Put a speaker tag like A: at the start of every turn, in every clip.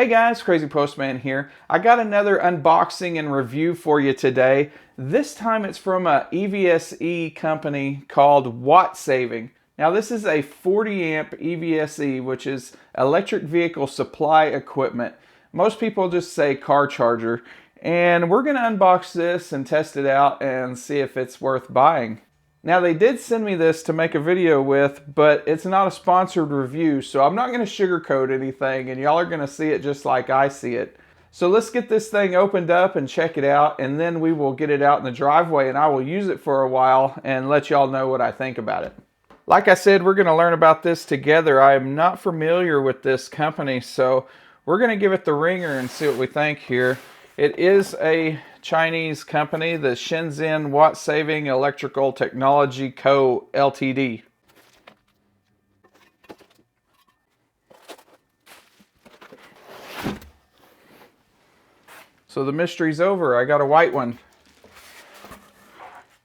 A: Hey guys, Crazy Postman here. I got another unboxing and review for you today. This time it's from a EVSE company called Wattsaving. Now this is a 40 amp EVSE, which is electric vehicle supply equipment. Most people just say car charger. And we're gonna unbox this and test it out and see if it's worth buying. Now they did send me this to make a video with, but it's not a sponsored review, so I'm not going to sugarcoat anything, and y'all are going to see it just like I see it. So let's get this thing opened up and check it out, and then we will get it out in the driveway and I will use it for a while and let y'all know what I think about it. Like I said, we're going to learn about this together. I am not familiar with this company, so we're going to give it the ringer and see what we think here. It is a Chinese company, the Shenzhen Wattsaving Electrical Technology Co. Ltd. So the mystery's over. I got a white one.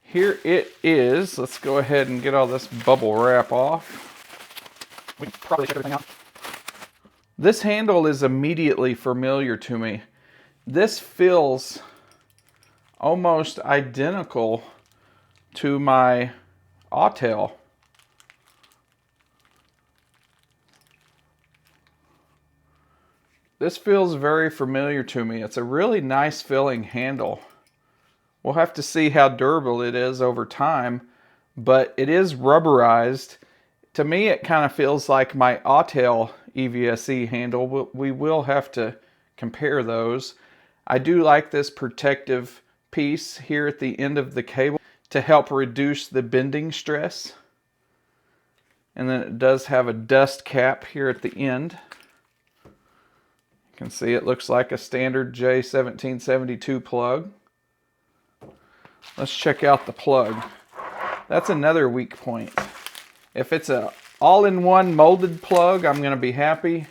A: Here it is. Let's go ahead and get all this bubble wrap off. We can probably check everything out. This handle is immediately familiar to me. This feels almost identical to my Autel. This feels very familiar to me. It's a really nice feeling handle. We'll have to see how durable it is over time, but it is rubberized. To me, it kind of feels like my Autel EVSE handle. We will have to compare those. I do like this protective piece here at the end of the cable to help reduce the bending stress. And then it does have a dust cap here at the end. You can see it looks like a standard J1772 plug. Let's check out the plug. That's another weak point. If it's a all-in-one molded plug, I'm going to be happy.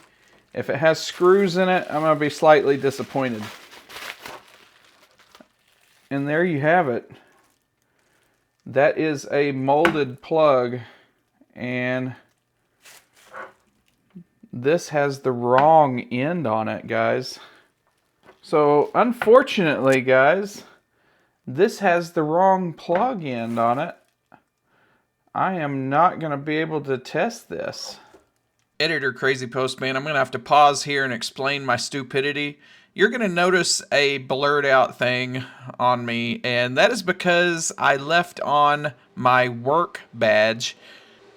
A: If it has screws in it, I'm going to be slightly disappointed. And there you have it. That is a molded plug, and this has the wrong end on it, guys. So unfortunately, guys, this has the wrong plug end on it. I am not going to be able to test this. Editor Crazy Postman, I'm going to have to pause here and explain my stupidity. You're going to notice a blurred out thing on me, and that is because I left on my work badge.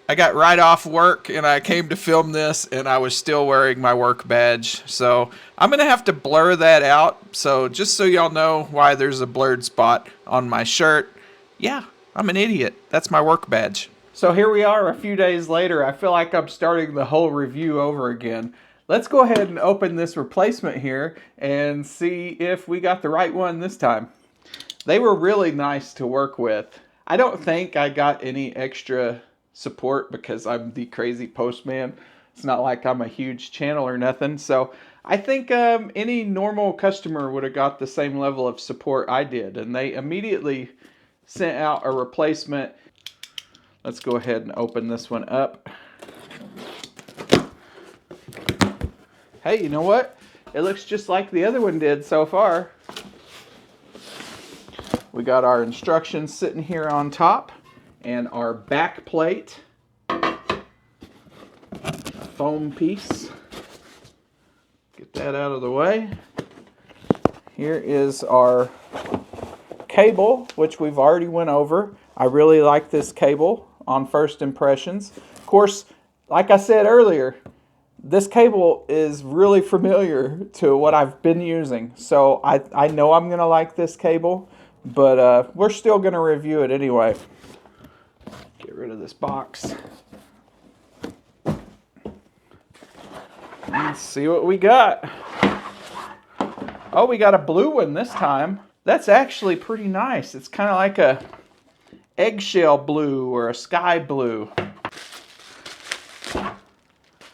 A: I got right off work and I came to film this and I was still wearing my work badge. So I'm going to have to blur that out. So just so y'all know why there's a blurred spot on my shirt. Yeah, I'm an idiot. That's my work badge. So here we are a few days later. I feel like I'm starting the whole review over again. Let's go ahead and open this replacement here and see if we got the right one this time. They were really nice to work with. I don't think I got any extra support because I'm the Crazy Postman. It's not like I'm a huge channel or nothing. So I think any normal customer would have got the same level of support I did. And they immediately sent out a replacement. Let's go ahead and open this one up. Hey, you know what? It looks just like the other one did so far. We got our instructions sitting here on top and our back plate. Foam piece. Get that out of the way. Here is our cable, which we've already went over. I really like this cable on first impressions. Of course, like I said earlier, this cable is really familiar to what I've been using, so I know I'm going to like this cable, but we're still going to review it anyway. Get rid of this box. Let's see what we got. Oh, we got a blue one this time. That's actually pretty nice. It's kind of like a eggshell blue or a sky blue.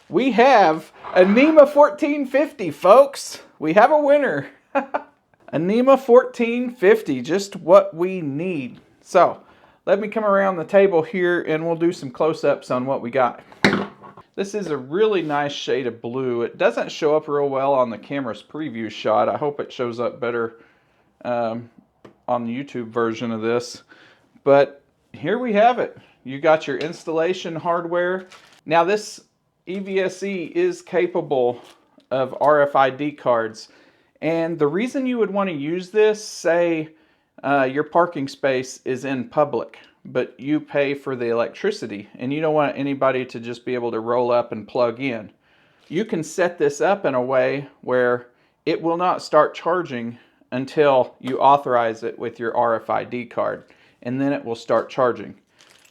A: We have a NEMA 1450, folks. We have a winner. A NEMA 1450, just what we need. So, let me come around the table here and we'll do some close-ups on what we got. This is a really nice shade of blue. It doesn't show up real well on the camera's preview shot. I hope it shows up better on the YouTube version of this. But here we have it. You got your installation hardware. Now this EVSE is capable of RFID cards. And the reason you would want to use this, say your parking space is in public, but you pay for the electricity and you don't want anybody to just be able to roll up and plug in. You can set this up in a way where it will not start charging until you authorize it with your RFID card, and then it will start charging.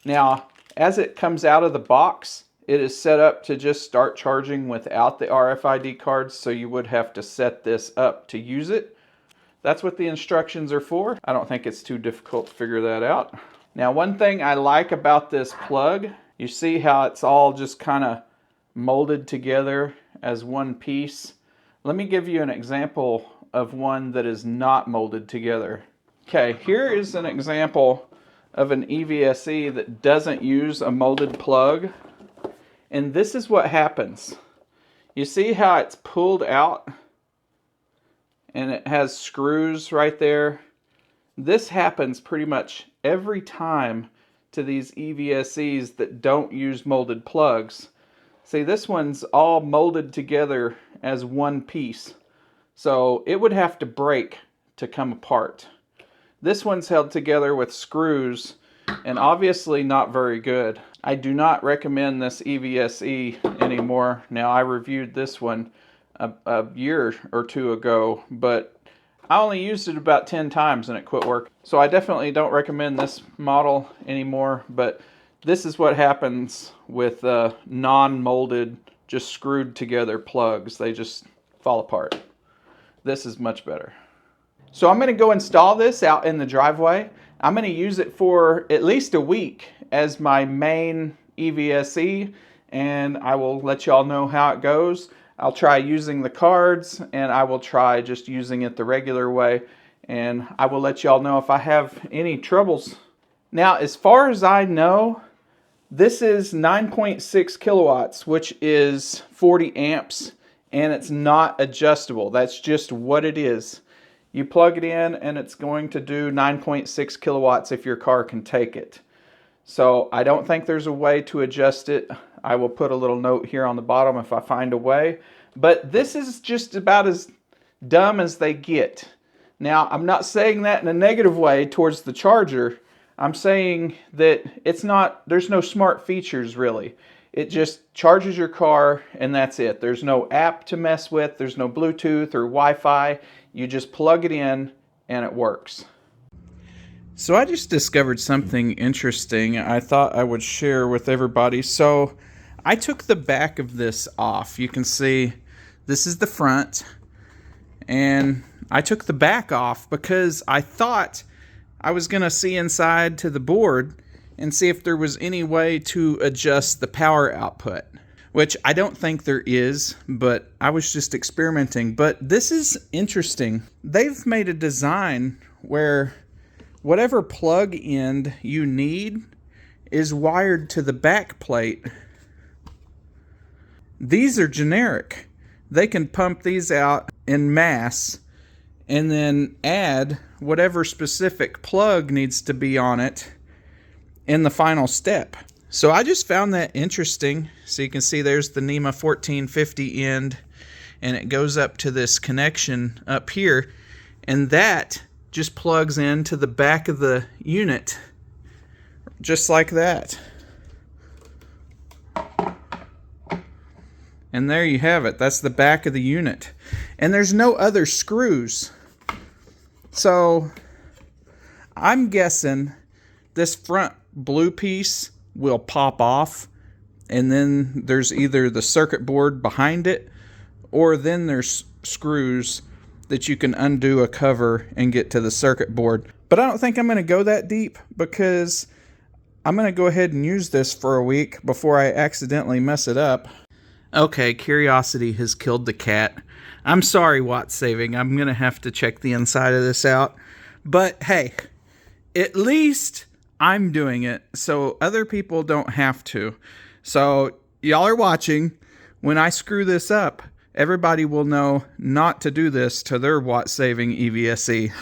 A: Now, as it comes out of the box, it is set up to just start charging without the RFID cards, so you would have to set this up to use it. That's what the instructions are for. I don't think it's too difficult to figure that out. Now, one thing I like about this plug, you see how it's all just kind of molded together as one piece. Let me give you an example of one that is not molded together. Okay, here is an example of an EVSE that doesn't use a molded plug. And this is what happens. You see how it's pulled out and it has screws right there? This happens pretty much every time to these EVSEs that don't use molded plugs. See, this one's all molded together as one piece. So it would have to break to come apart. This one's held together with screws and obviously not very good. I do not recommend this EVSE anymore. Now, I reviewed this one a year or two ago, but I only used it about 10 times and it quit working. So I definitely don't recommend this model anymore, but this is what happens with non-molded, just screwed together plugs. They just fall apart. This is much better. So I'm going to go install this out in the driveway. I'm going to use it for at least a week as my main EVSE, and I will let y'all know how it goes. I'll try using the cards, and I will try just using it the regular way, and I will let y'all know if I have any troubles. Now, as far as I know, this is 9.6 kilowatts, which is 40 amps, and it's not adjustable. That's just what it is. You plug it in, and it's going to do 9.6 kilowatts if your car can take it. So I don't think there's a way to adjust it. I will put a little note here on the bottom if I find a way. But this is just about as dumb as they get. Now, I'm not saying that in a negative way towards the charger. I'm saying that there's no smart features really. It just charges your car and that's it. There's no app to mess with. There's no Bluetooth or Wi-Fi. You just plug it in and it works. So I just discovered something interesting I thought I would share with everybody. So I took the back of this off. You can see this is the front, and I took the back off because I thought I was going to see inside to the board and see if there was any way to adjust the power output, which I don't think there is, but I was just experimenting. But this is interesting. They've made a design where whatever plug end you need is wired to the back plate. These are generic. They can pump these out in mass and then add whatever specific plug needs to be on it in the final step. So I just found that interesting. So you can see there's the NEMA 1450 end, and it goes up to this connection up here, and that just plugs into the back of the unit, just like that. And there you have it. That's the back of the unit. And there's no other screws. So I'm guessing this front blue piece will pop off, and then there's either the circuit board behind it, or then there's screws that you can undo a cover and get to the circuit board. But I don't think I'm going to go that deep, because I'm going to go ahead and use this for a week before I accidentally mess it up. Okay, curiosity has killed the cat. I'm sorry, Wattsaving. I'm going to have to check the inside of this out. But hey, at least I'm doing it so other people don't have to. So y'all are watching. When I screw this up, everybody will know not to do this to their Wattsaving EVSE.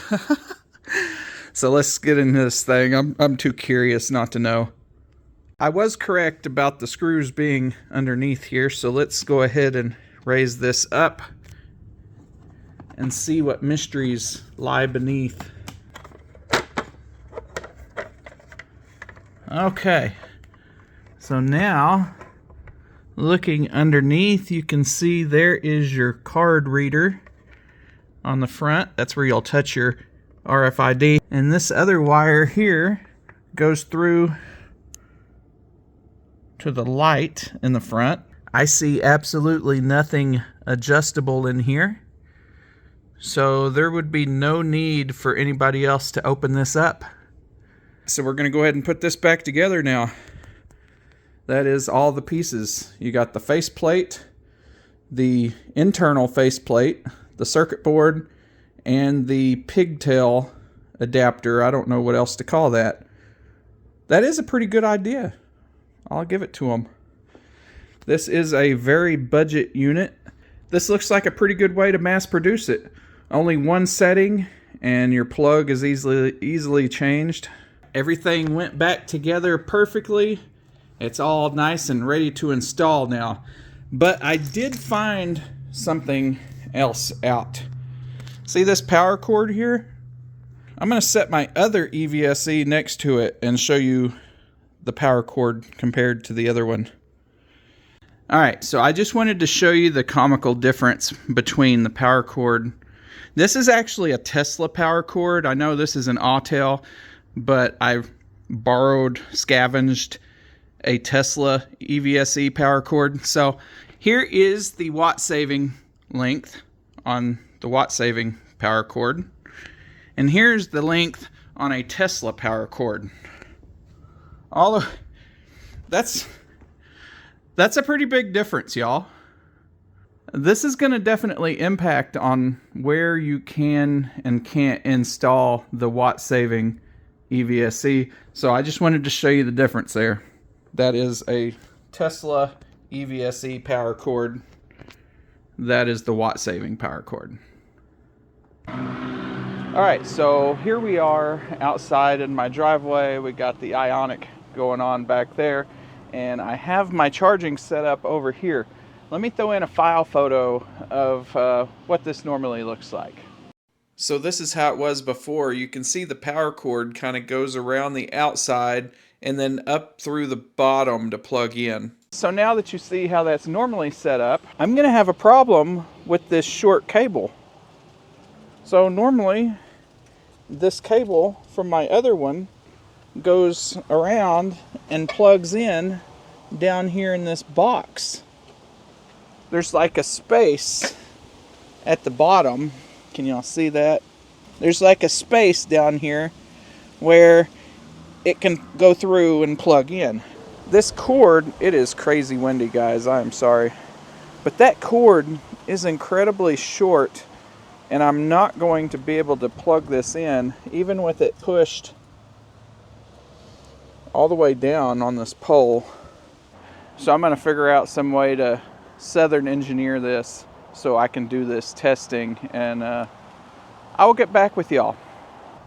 A: So let's get into this thing. I'm too curious not to know. I was correct about the screws being underneath here, so let's go ahead and raise this up and see what mysteries lie beneath. Okay, so now looking underneath, you can see there is your card reader on the front. That's where you'll touch your RFID. And this other wire here goes through to the light in the front. I see absolutely nothing adjustable in here, so there would be no need for anybody else to open this up. So we're going to go ahead and put this back together now. That is all the pieces. You got the faceplate, the internal faceplate, the circuit board, and the pigtail adapter. I don't know what else to call that. That is a pretty good idea. I'll give it to them. This is a very budget unit. This looks like a pretty good way to mass produce it. Only one setting and your plug is easily changed. Everything went back together perfectly. It's all nice and ready to install now. But I did find something else out. See this power cord here? I'm going to set my other EVSE next to it and show you the power cord compared to the other one. Alright, so I just wanted to show you the comical difference between the power cord. This is actually a Tesla power cord. I know this is an Autel, but I scavenged a Tesla EVSE power cord. So here is the Wattsaving length on the Wattsaving power cord. And here's the length on a Tesla power cord. That's a pretty big difference, y'all. This is going to definitely impact on where you can and can't install the Wattsaving EVSE. So I just wanted to show you the difference there. That is a Tesla EVSE power cord. That is the Wattsaving power cord. Alright, so here we are outside in my driveway. We got the Ionic going on back there, and I have my charging set up over here. Let me throw in a file photo of what this normally looks like. So this is how it was before. You can see the power cord kind of goes around the outside and then up through the bottom to plug in. So now that you see how that's normally set up, I'm going to have a problem with this short cable. So normally this cable from my other one goes around and plugs in down here in this box. There's like a space at the bottom. Can y'all see that? There's like a space down here where it can go through and plug in. This cord, it is crazy windy, guys. I'm sorry. But that cord is incredibly short, and I'm not going to be able to plug this in, even with it pushed all the way down on this pole. So I'm going to figure out some way to Southern engineer this so I can do this testing, and I will get back with y'all.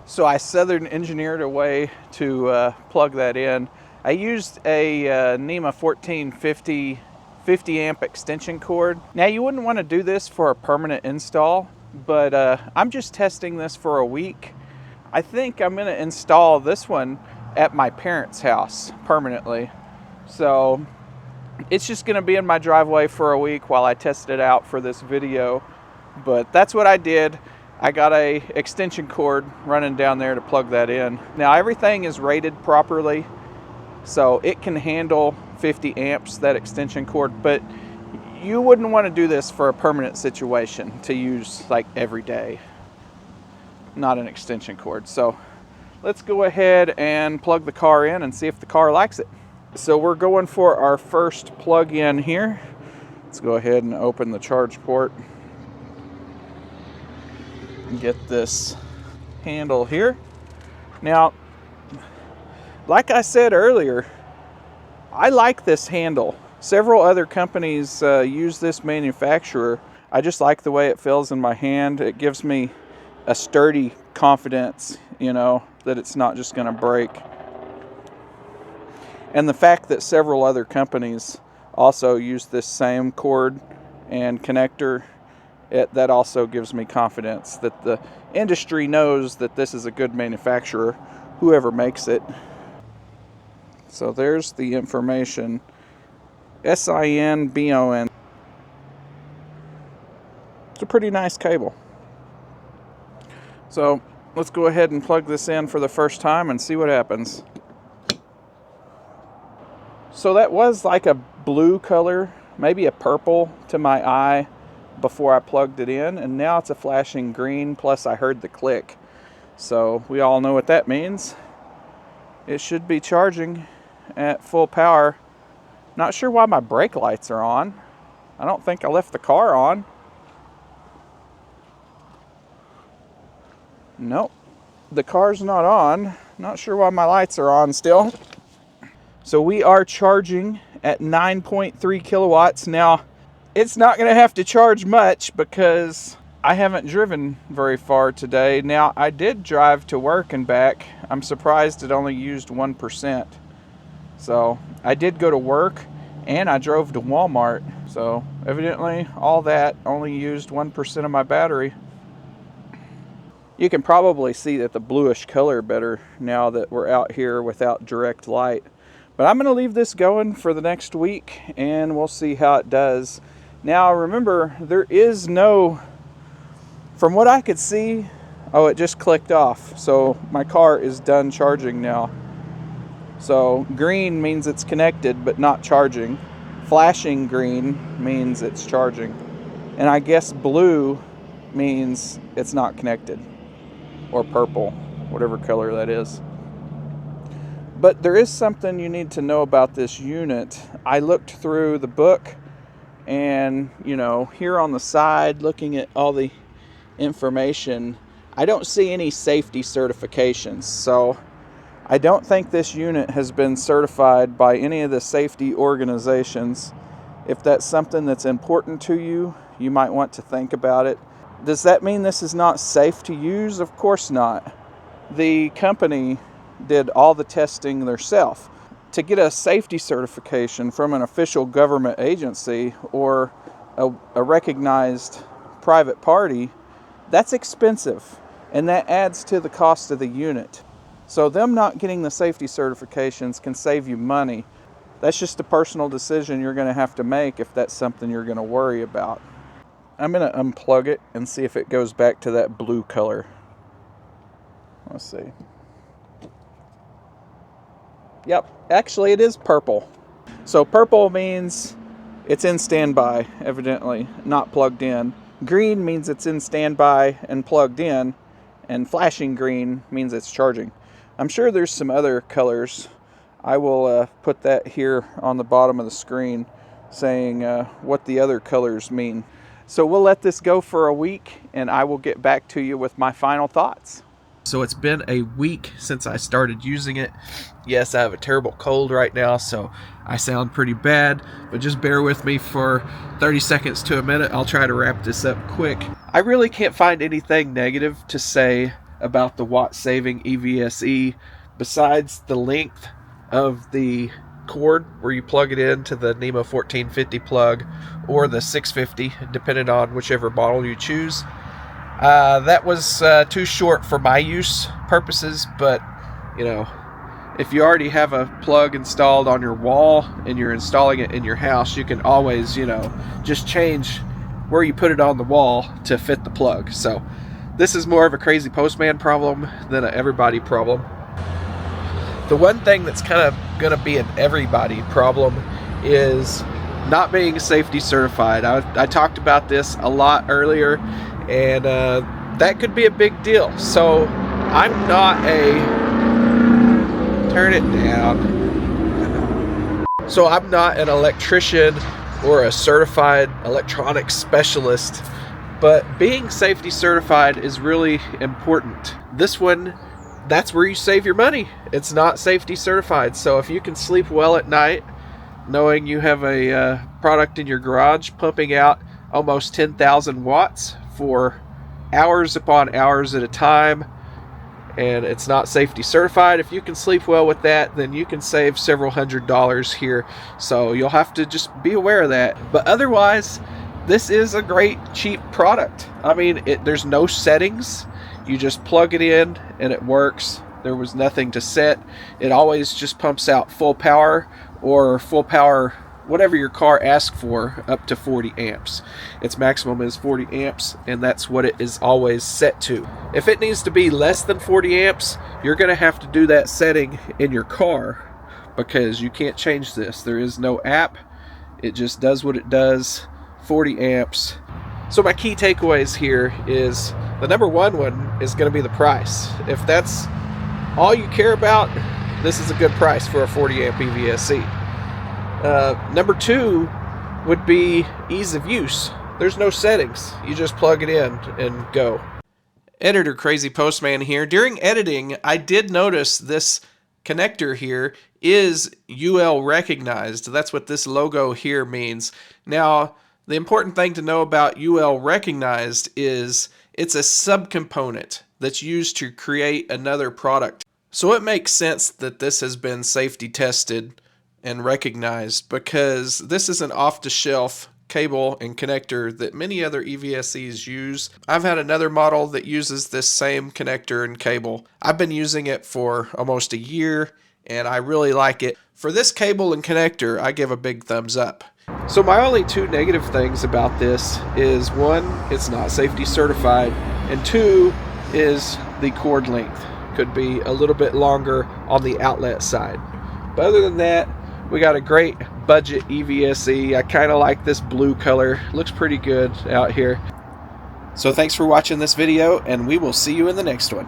A: So I Southern engineered a way to plug that in. I used a NEMA 1450 50 amp extension cord. Now you wouldn't want to do this for a permanent install, but I'm just testing this for a week. I think I'm going to install this one at my parents' house permanently. So it's just going to be in my driveway for a week while I test it out for this video. But that's what I did. I got a extension cord running down there to plug that in. Now everything is rated properly, so it can handle 50 amps, that extension cord, but you wouldn't want to do this for a permanent situation to use like every day. Not an extension cord. So let's go ahead and plug the car in and see if the car likes it. So we're going for our first plug-in here. Let's go ahead and open the charge port. Get this handle here. Now, like I said earlier, I like this handle. Several other companies use this manufacturer. I just like the way it feels in my hand. It gives me a sturdy confidence, you know, that it's not just going to break. And the fact that several other companies also use this same cord and connector, that also gives me confidence that the industry knows that this is a good manufacturer, whoever makes it. So there's the information. SINBON. It's a pretty nice cable. So let's go ahead and plug this in for the first time and see what happens. So that was like a blue color, maybe a purple to my eye before I plugged it in, and now it's a flashing green, plus I heard the click. So we all know what that means. It should be charging at full power. Not sure why my brake lights are on. I don't think I left the car on. Nope, the car's not on. Not sure why my lights are on still. So we are charging at 9.3 kilowatts. Now, it's not going to have to charge much because I haven't driven very far today. Now, I did drive to work and back. I'm surprised it only used 1%. So I did go to work and I drove to Walmart. So evidently all that only used 1% of my battery. You can probably see that the bluish color better now that we're out here without direct light. But I'm going to leave this going for the next week and we'll see how it does. Now remember, there is no, from what I could see, oh, it just clicked off. So my car is done charging now. So green means it's connected but not charging. Flashing green means it's charging. And I guess blue means it's not connected. Or purple, whatever color that is. But there is something you need to know about this unit. I looked through the book and, you know, here on the side, looking at all the information, I don't see any safety certifications. So I don't think this unit has been certified by any of the safety organizations. If that's something that's important to you, you might want to think about it. Does that mean this is not safe to use? Of course not. The company did all the testing themselves. To get a safety certification from an official government agency or a recognized private party, that's expensive, and that adds to the cost of the unit. So them not getting the safety certifications can save you money. That's just a personal decision you're going to have to make if that's something you're going to worry about. I'm going to unplug it and see if it goes back to that blue color. Let's see. Yep, actually it is purple. So purple means it's in standby, evidently, not plugged in. Green means it's in standby and plugged in, and flashing green means it's charging. I'm sure there's some other colors. I will put that here on the bottom of the screen saying what the other colors mean. So we'll let this go for a week and I will get back to you with my final thoughts. So it's been a week since I started using it. Yes, I have a terrible cold right now, so I sound pretty bad, but just bear with me for 30 seconds to a minute. I'll try to wrap this up quick. I really can't find anything negative to say about the Wattsaving EVSE besides the length of the cord where you plug it into the NEMA 1450 plug or the 650, depending on whichever model you choose. That was too short for my use purposes, but you know, if you already have a plug installed on your wall and you're installing it in your house, you can always, you know, just change where you put it on the wall to fit the plug. So this is more of a crazy postman problem than an everybody problem. The one thing that's kind of going to be an everybody problem is not being safety certified. I talked about this a lot earlier, and that could be a big deal. So I'm not turn it down. So I'm not an electrician or a certified electronics specialist, but being safety certified is really important. This one, that's where you save your money. It's not safety certified. So if you can sleep well at night knowing you have a product in your garage pumping out almost 10,000 watts for hours upon hours at a time, and it's not safety certified. If you can sleep well with that, then you can save several $100s here. So you'll have to just be aware of that. But otherwise, this is a great cheap product. I mean, there's no settings. You just plug it in and it works. There was nothing to set. It always just pumps out full power, or full power, whatever your car asks for, up to 40 amps. Its maximum is 40 amps, and that's what it is always set to. If it needs to be less than 40 amps, you're going to have to do that setting in your car, because you can't change this. There is no app. It just does what it does, 40 amps. So my key takeaways here is the number one is going to be the price. If that's all you care about, this is a good price for a 40 amp EVSE. Number two would be ease of use. There's no settings. You just plug it in and go. Editor Crazy Postman here. During editing, I did notice this connector here is UL recognized. That's what this logo here means. Now, the important thing to know about UL recognized is it's a subcomponent that's used to create another product. So it makes sense that this has been safety tested and recognized, because this is an off-the-shelf cable and connector that many other EVSEs use. I've had another model that uses this same connector and cable. I've been using it for almost a year, and I really like it. For this cable and connector, I give a big thumbs up. So my only two negative things about this is, one, it's not safety certified, and two is the cord length could be a little bit longer on the outlet side. But other than that, we got a great budget EVSE. I kind of like this blue color. Looks pretty good out here. So thanks for watching this video, and we will see you in the next one.